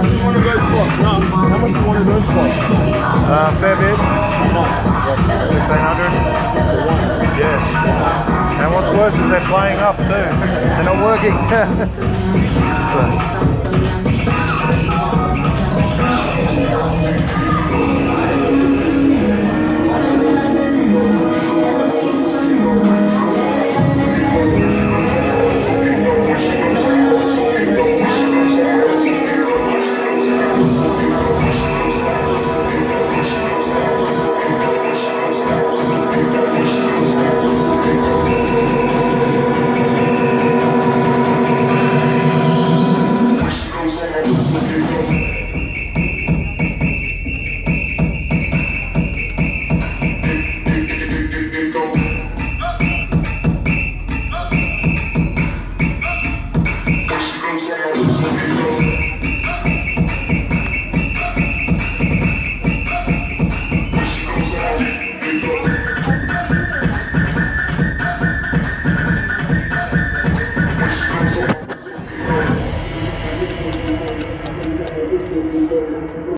much is one of those cost? No. How much is one of those cost? Fair bit. What? 1,500. Yeah. And what's worse is they're playing up too. They're not working. So,